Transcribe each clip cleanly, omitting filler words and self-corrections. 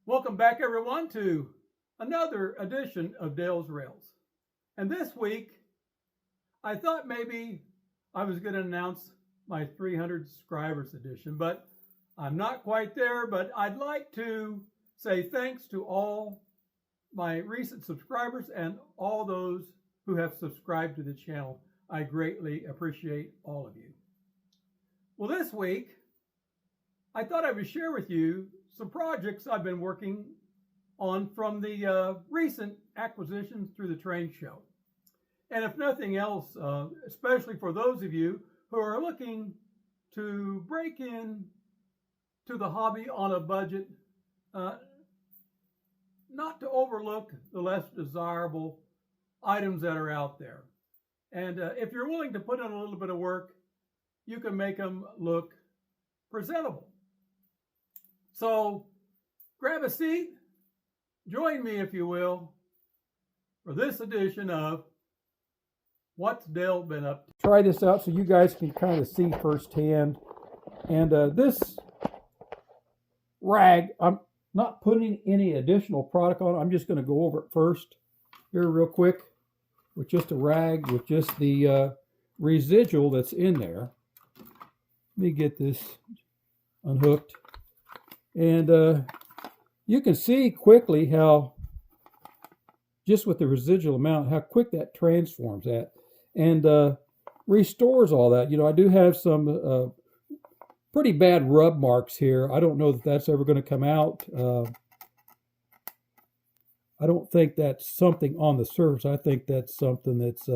Welcome back, everyone, to another edition of Dale's Rails. And this week, I thought maybe I was going to announce my 300 subscribers edition, but I'm not quite there. But I'd like to say thanks to all my recent subscribers and all those who have subscribed to the channel. I greatly appreciate all of you. Well, this week, I thought I would share with you some projects I've been working on from the recent acquisitions through the train show. And if nothing else, especially for those of you who are looking to break in to the hobby on a budget, not to overlook the less desirable items that are out there. And if you're willing to put in a little bit of work, you can make them look presentable. So grab a seat, join me if you will, for this edition of What's Dale Been Up to? Try this out so you guys can kind of see firsthand. And this rag, I'm not putting any additional product on. I'm just going to go over it first here real quick with just a rag with just the residual that's in there. Let me get this unhooked. And you can see quickly how, just with the residual amount, how quick that transforms that and restores all that. You know, I do have some pretty bad rub marks here. I don't know that that's ever going to come out. I don't think that's something on the surface. I think that's something that's,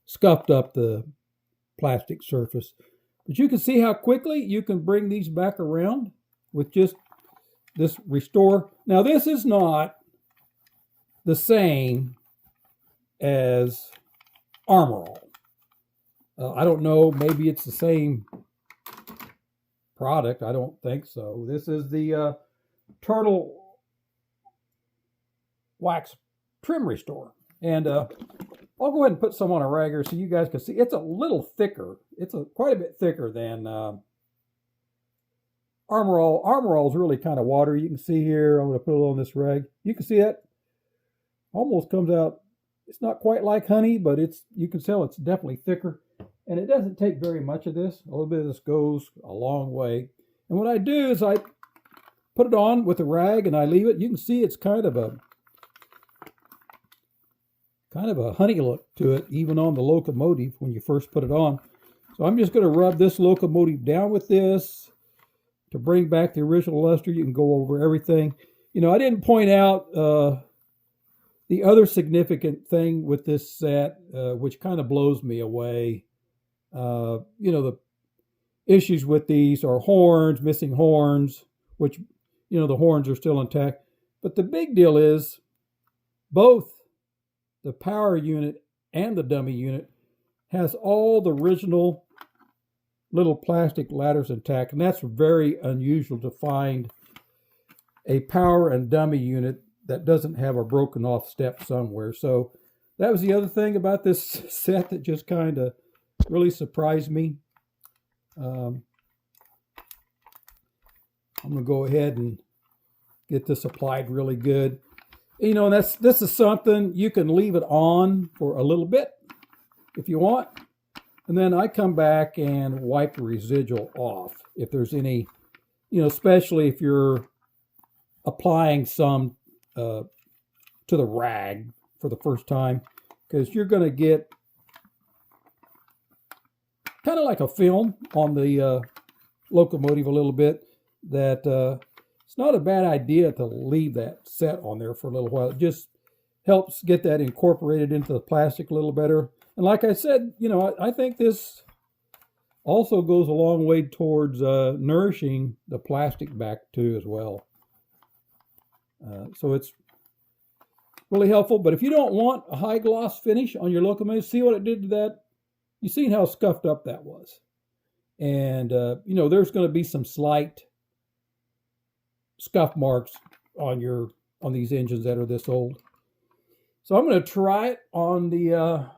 scuffed up the plastic surface. But you can see how quickly you can bring these back around with just this restore. Now this is not the same as Armor All. I don't know, maybe it's the same product. I don't think so. This is the Turtle Wax Trim Restore. And I'll go ahead and put some on a rag here so you guys can see. It's a little thicker. It's quite a bit thicker than Armor All. Armor All is really kind of watery. You can see here, I'm going to put it on this rag. You can see that almost comes out. It's not quite like honey, but you can tell it's definitely thicker. And it doesn't take very much of this. A little bit of this goes a long way. And what I do is I put it on with a rag and I leave it. You can see it's kind of a honey look to it, even on the locomotive when you first put it on. So I'm just going to rub this locomotive down with this to bring back the original luster. You can go over everything. You know, I didn't point out the other significant thing with this set, which kind of blows me away. The issues with these are horns, missing horns, which, the horns are still intact. But the big deal is both the power unit and the dummy unit has all the original little plastic ladders intact. And that's very unusual to find a power and dummy unit that doesn't have a broken off step somewhere. So that was the other thing about this set that just kind of really surprised me. I'm going to go ahead and get this applied really good. And this is something you can leave it on for a little bit if you want. And then I come back and wipe the residual off if there's any, especially if you're applying some to the rag for the first time, because you're going to get kind of like a film on the locomotive a little bit that it's not a bad idea to leave that set on there for a little while. It just helps get that incorporated into the plastic a little better. And like I said, I think this also goes a long way towards nourishing the plastic back too as well. So it's really helpful. But if you don't want a high gloss finish on your locomotive, see what it did to that? You've seen how scuffed up that was. And, there's going to be some slight scuff marks on these engines that are this old. So I'm going to try it on the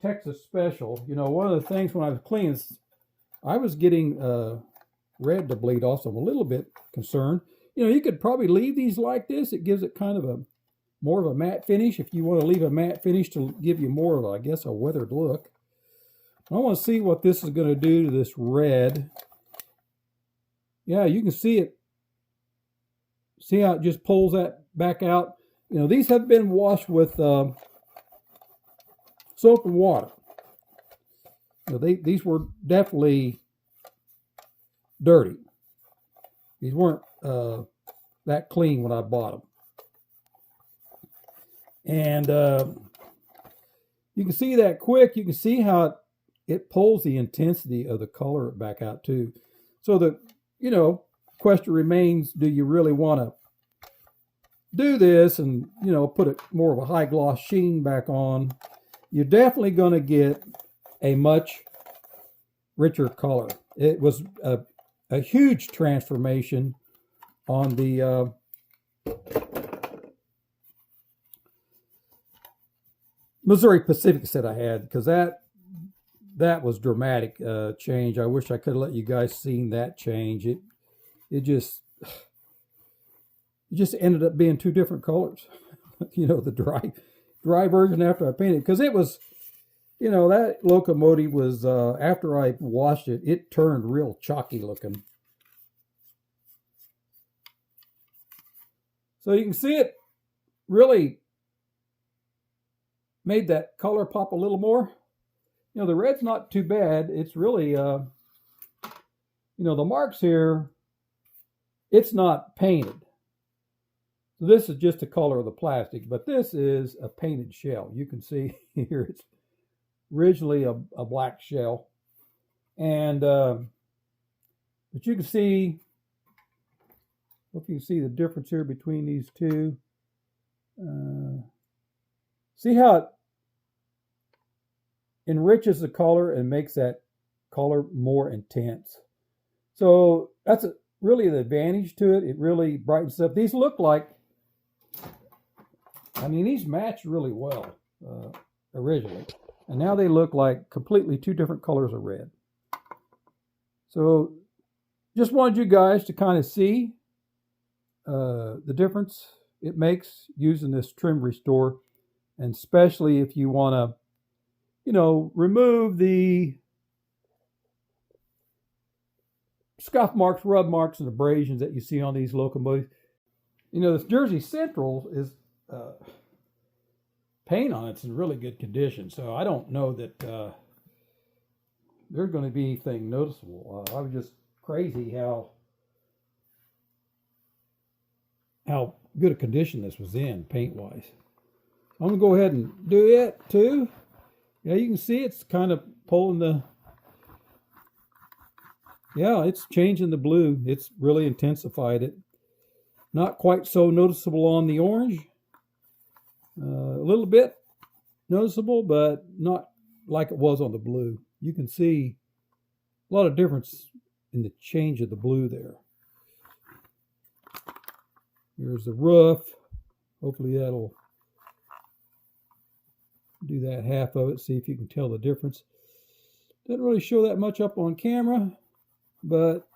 Texas Special. One of the things when I was cleaning, I was getting red to bleed off, so I'm a little bit concerned. You know, you could probably leave these like this. It gives it kind of a more of a matte finish. If you want to leave a matte finish to give you more of, I guess, a weathered look. I want to see what this is going to do to this red. Yeah, you can see it. See how it just pulls that back out? You know, these have been washed with soap and water. You know, these were definitely dirty. These weren't that clean when I bought them. And you can see that quick. You can see how it pulls the intensity of the color back out too. So the, you know, question remains, do you really want to do this and, you know, put it more of a high gloss sheen back on? You're definitely going to get a much richer color. It was a huge transformation on the Missouri Pacific that I had, because that was dramatic change. I wish I could have let you guys seen that change. It just ended up being two different colors. You know, the dry version after I painted, because it was, you know, that locomotive was after I washed it, it turned real chalky looking. So you can see it really made that color pop a little more. You know, the red's not too bad. It's really, you know, the marks here, it's not painted. So this is just the color of the plastic, but this is a painted shell. You can see here it's originally a black shell. And, but you can see, hope you can see the difference here between these two. See how it enriches the color and makes that color more intense. So that's really the advantage to it. It really brightens up. These look like, I mean, these match really well originally. And now they look like completely two different colors of red. So just wanted you guys to kind of see the difference it makes using this trim restore. And especially if you want to, you know, remove the scuff marks, rub marks, and abrasions that you see on these locomotives. You know, this Jersey Central is paint on it's in really good condition, so I don't know that there's going to be anything noticeable. I was just crazy how good a condition this was in paint-wise. I'm going to go ahead and do it too. Yeah, you can see it's kind of pulling the, yeah, it's changing the blue. It's really intensified it. Not quite so noticeable on the orange. A little bit noticeable, but not like it was on the blue. You can see a lot of difference in the change of the blue there. Here's the roof. Hopefully that'll do that half of it. See if you can tell the difference. Doesn't really show that much up on camera, but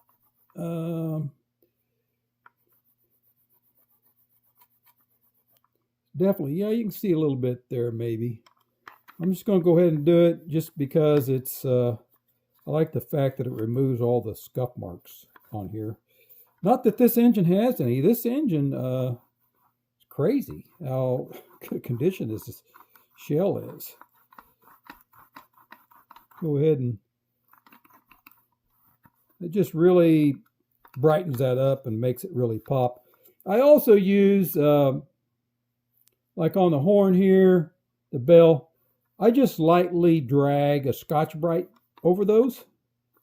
definitely, yeah, you can see a little bit there maybe. I'm just going to go ahead and do it just because it's, I like the fact that it removes all the scuff marks on here. Not that this engine has any. This engine is crazy how good a condition this shell is. Go ahead and it just really brightens that up and makes it really pop. I also use, like on the horn here, the bell, I just lightly drag a Scotch-Brite over those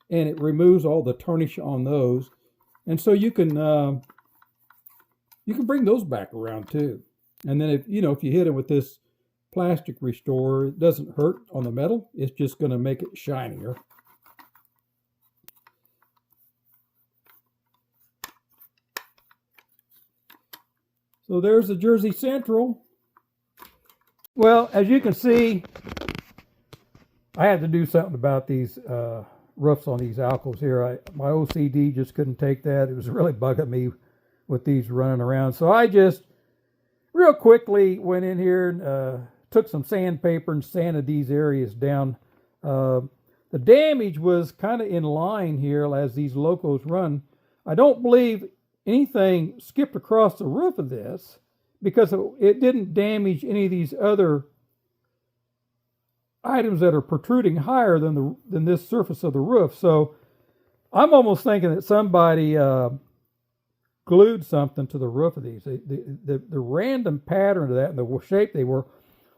and it removes all the tarnish on those. And so you can bring those back around too. And then if you hit it with this plastic restorer, it doesn't hurt on the metal. It's just going to make it shinier. So there's the Jersey Central. Well, as you can see, I had to do something about these roofs on these Alcos here. My OCD just couldn't take that. It was really bugging me with these running around. So I just real quickly went in here and took some sandpaper and sanded these areas down. The damage was kind of in line here as these locos run. I don't believe anything skipped across the roof of this because it didn't damage any of these other items that are protruding higher than this surface of the roof. So I'm almost thinking that somebody glued something to the roof of these. The random pattern of that and the shape they were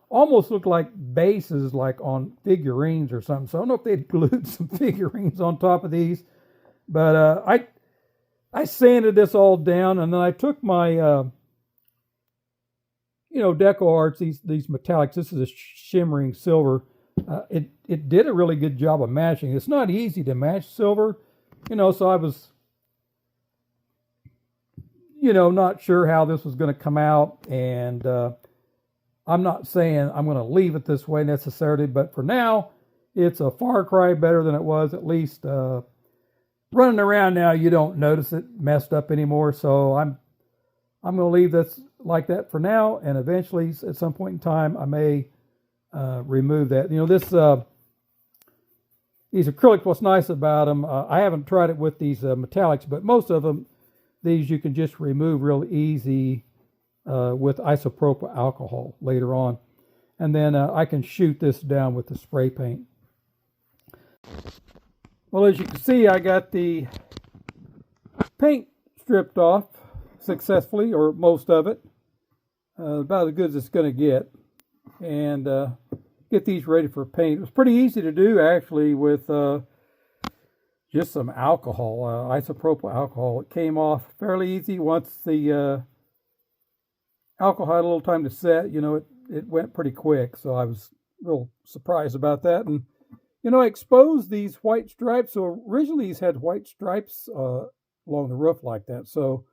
almost looked like bases, like on figurines or something. So I don't know if they'd glued some figurines on top of these, but I sanded this all down, and then I took my Deco Arts, these metallics. This is a shimmering silver. It did a really good job of matching. It's not easy to match silver, so I was not sure how this was going to come out, and I'm not saying I'm going to leave it this way necessarily, but for now, it's a far cry better than it was. At least running around now, you don't notice it messed up anymore. So I'm going to leave this like that for now, and eventually, at some point in time, I may remove that. These acrylics, what's nice about them, I haven't tried it with these metallics, but most of them, these you can just remove real easy with isopropyl alcohol later on. And then I can shoot this down with the spray paint. Well, as you can see, I got the paint stripped off successfully, or most of it. About as good as it's going to get. And get these ready for paint. It was pretty easy to do, actually, with just some alcohol, isopropyl alcohol. It came off fairly easy once the alcohol had a little time to set. It went pretty quick, so I was real surprised about that. And I exposed these white stripes. So originally these had white stripes along the roof like that. So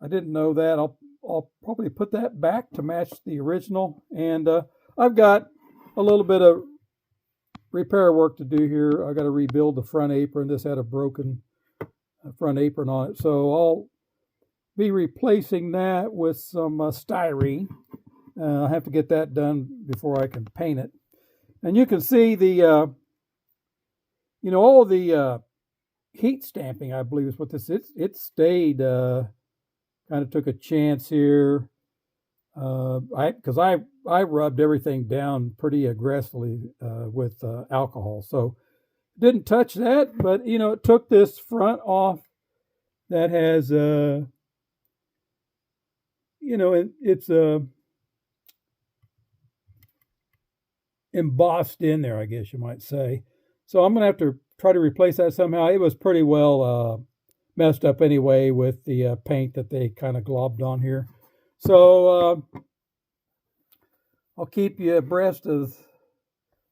I didn't know that. I'll probably put that back to match the original. And I've got a little bit of repair work to do here. I got to rebuild the front apron. This had a broken front apron on it. So I'll be replacing that with some styrene. I have to get that done before I can paint it. And you can see the, all the heat stamping, I believe is what this is. It stayed, kind of took a chance here. Because I rubbed everything down pretty aggressively with alcohol. So didn't touch that, but, it took this front off that has, it's embossed in there, I guess you might say. So I'm going to have to try to replace that somehow. It was pretty well messed up anyway with the paint that they kind of globbed on here. So I'll keep you abreast of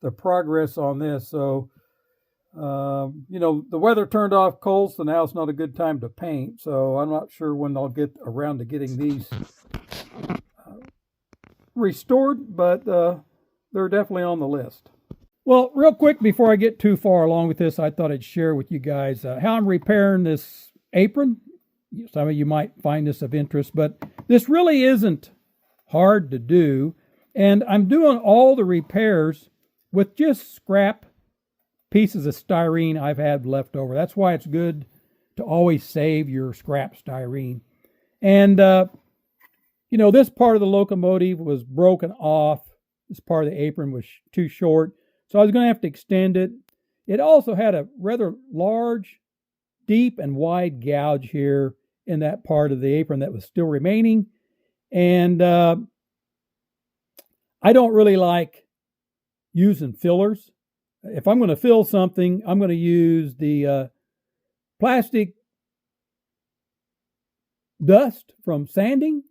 the progress on this. So, the weather turned off cold, so now it's not a good time to paint. So I'm not sure when I'll get around to getting these restored, but they're definitely on the list. Well, real quick, before I get too far along with this, I thought I'd share with you guys how I'm repairing this apron. Some of you might find this of interest, but this really isn't hard to do. And I'm doing all the repairs with just scrap pieces of styrene I've had left over. That's why it's good to always save your scrap styrene. And, this part of the locomotive was broken off. This part of the apron was too short, so I was going to have to extend it. It also had a rather large, deep, and wide gouge here in that part of the apron that was still remaining. And I don't really like using fillers. If I'm going to fill something, I'm going to use the plastic dust from sanding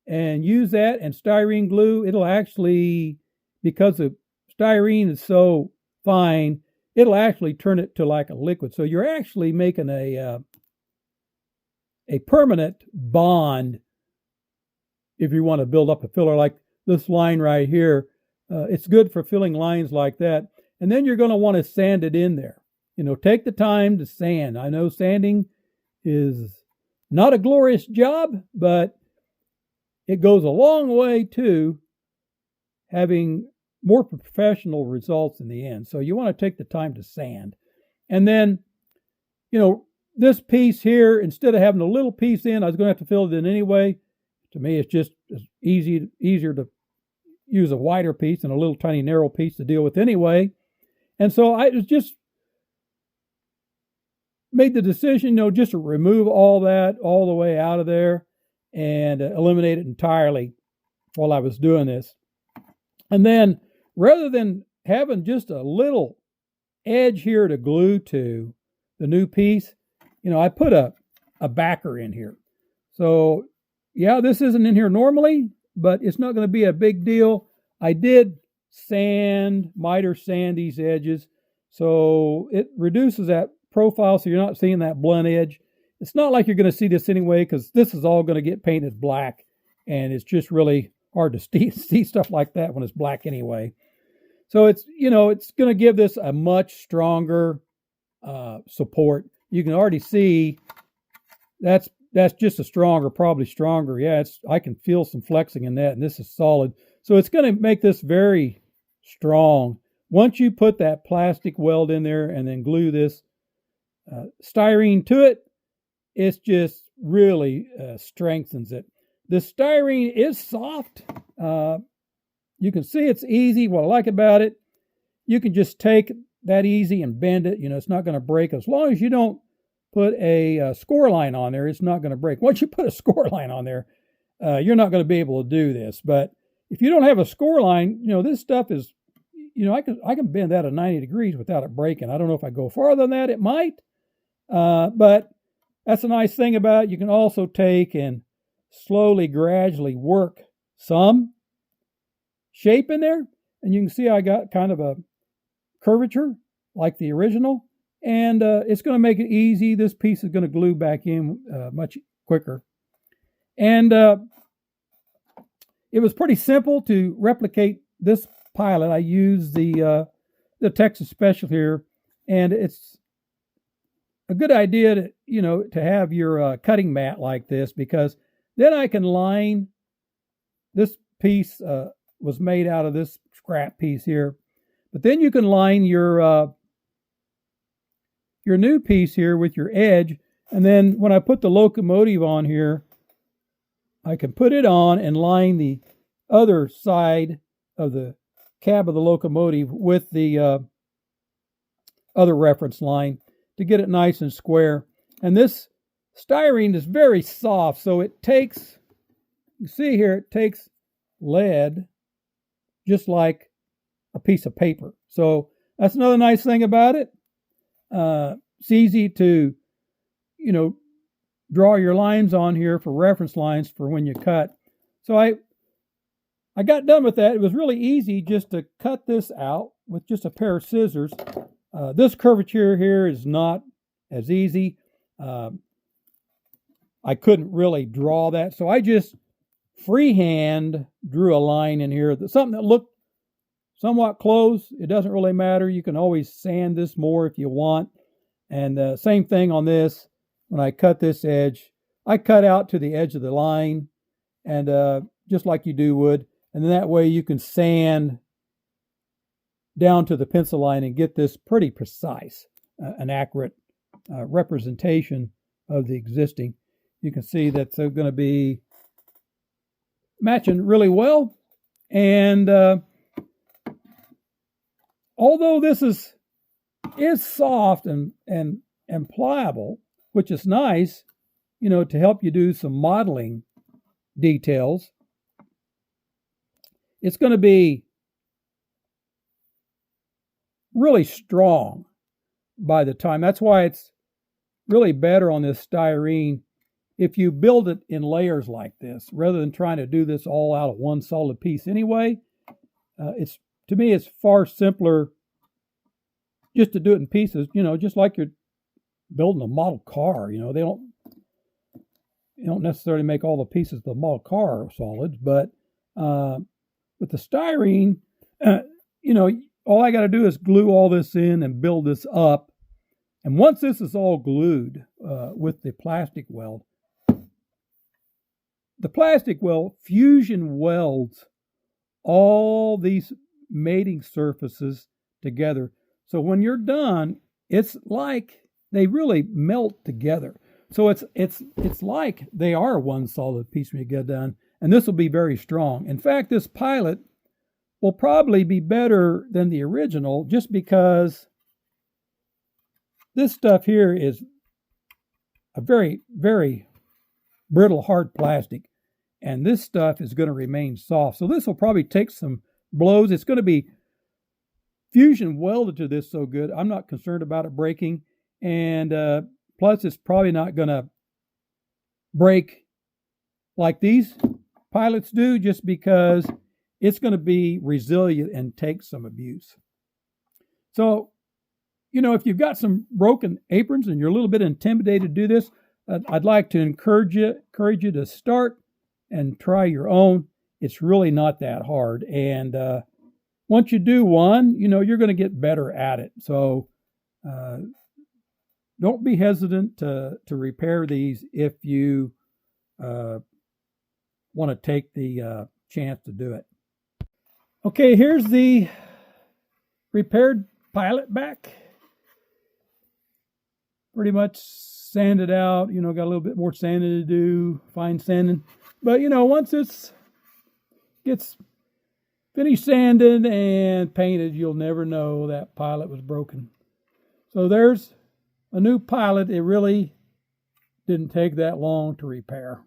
and use that, and styrene glue. It'll actually, because the styrene is so fine, it'll actually turn it to like a liquid. So you're actually making a permanent bond if you want to build up a filler like this line right here. It's good for filling lines like that. And then you're going to want to sand it in there. take the time to sand. I know sanding is not a glorious job, but it goes a long way to having more professional results in the end. So you want to take the time to sand. And then, this piece here, instead of having a little piece in, I was going to have to fill it in anyway. To me, it's just easier to use a wider piece than a little tiny narrow piece to deal with anyway. And so I just made the decision, just to remove all that all the way out of there and eliminate it entirely while I was doing this. And then rather than having just a little edge here to glue to the new piece, I put a backer in here. So yeah, this isn't in here normally, but it's not going to be a big deal. I did miter sand these edges, so it reduces that profile so you're not seeing that blunt edge. It's not like you're going to see this anyway, because this is all going to get painted black, and it's just really hard to see stuff like that when it's black anyway. So it's going to give this a much stronger support. You can already see that's just probably stronger. Yeah, I can feel some flexing in that, and this is solid. So it's going to make this very strong. Once you put that plastic weld in there and then glue this styrene to it, it just really strengthens it. The styrene is soft. You can see it's easy. What I like about it, you can just take that easy and bend it. It's not going to break. As long as you don't put a score line on there, it's not going to break. Once you put a score line on there, you're not going to be able to do this. But if you don't have a score line, this stuff is, I can bend that at 90 degrees without it breaking. I don't know if I go farther than that, it might. But that's a nice thing about it. You can also take and slowly, gradually work some shape in there. And you can see I got kind of a curvature like the original. And it's going to make it easy. This piece is going to glue back in much quicker. And it was pretty simple to replicate this pilot. I used the Texas Special here. And it's a good idea to have your cutting mat like this, because then I can line this piece was made out of this scrap piece here, but then you can line your new piece here with your edge, and then when I put the locomotive on here, I can put it on and line the other side of the cab of the locomotive with the other reference line to get it nice and square. And this styrene is very soft, so it takes, you see here, it takes lead just like a piece of paper. So that's another nice thing about it. It's easy to, draw your lines on here for reference lines for when you cut. So I got done with that. It was really easy just to cut this out with just a pair of scissors. This curvature here is not as easy. I couldn't really draw that, so I just freehand drew a line in here. Something that looked somewhat close. It doesn't really matter. You can always sand this more if you want. And same thing on this. When I cut this edge, I cut out to the edge of the line, and just like you would. And then that way you can sand down to the pencil line and get this pretty precise, an accurate representation of the existing. You can see that they're going to be matching really well. And although this is soft and pliable, which is nice, to help you do some modeling details, it's going to be really strong by the time. That's why it's really better on this styrene if you build it in layers like this, rather than trying to do this all out of one solid piece anyway. To me, it's far simpler just to do it in pieces, just like you're building a model car. They don't necessarily make all the pieces of the model car solids, but with the styrene, all I got to do is glue all this in and build this up, And once this is all glued with the plastic weld fusion welds all these mating surfaces together. So when you're done, it's like they really melt together. So it's like they are one solid piece when you get done. And this will be very strong. In fact, this pilot will probably be better than the original just because this stuff here is a very, very brittle, hard plastic. And this stuff is going to remain soft. So this will probably take some blows. It's going to be fusion welded to this so good, I'm not concerned about it breaking. And plus, it's probably not going to break like these pilots do, just because it's going to be resilient and take some abuse. So, if you've got some broken aprons and you're a little bit intimidated to do this, I'd like to encourage you to start and try your own. It's really not that hard. And once you do one, you're going to get better at it. So don't be hesitant to repair these if you want to take the chance to do it. Okay, here's the repaired pilot back. Pretty much sanded out, got a little bit more sanding to do, fine sanding. But, once it gets finished sanded and painted, you'll never know that pilot was broken. So there's a new pilot. It really didn't take that long to repair.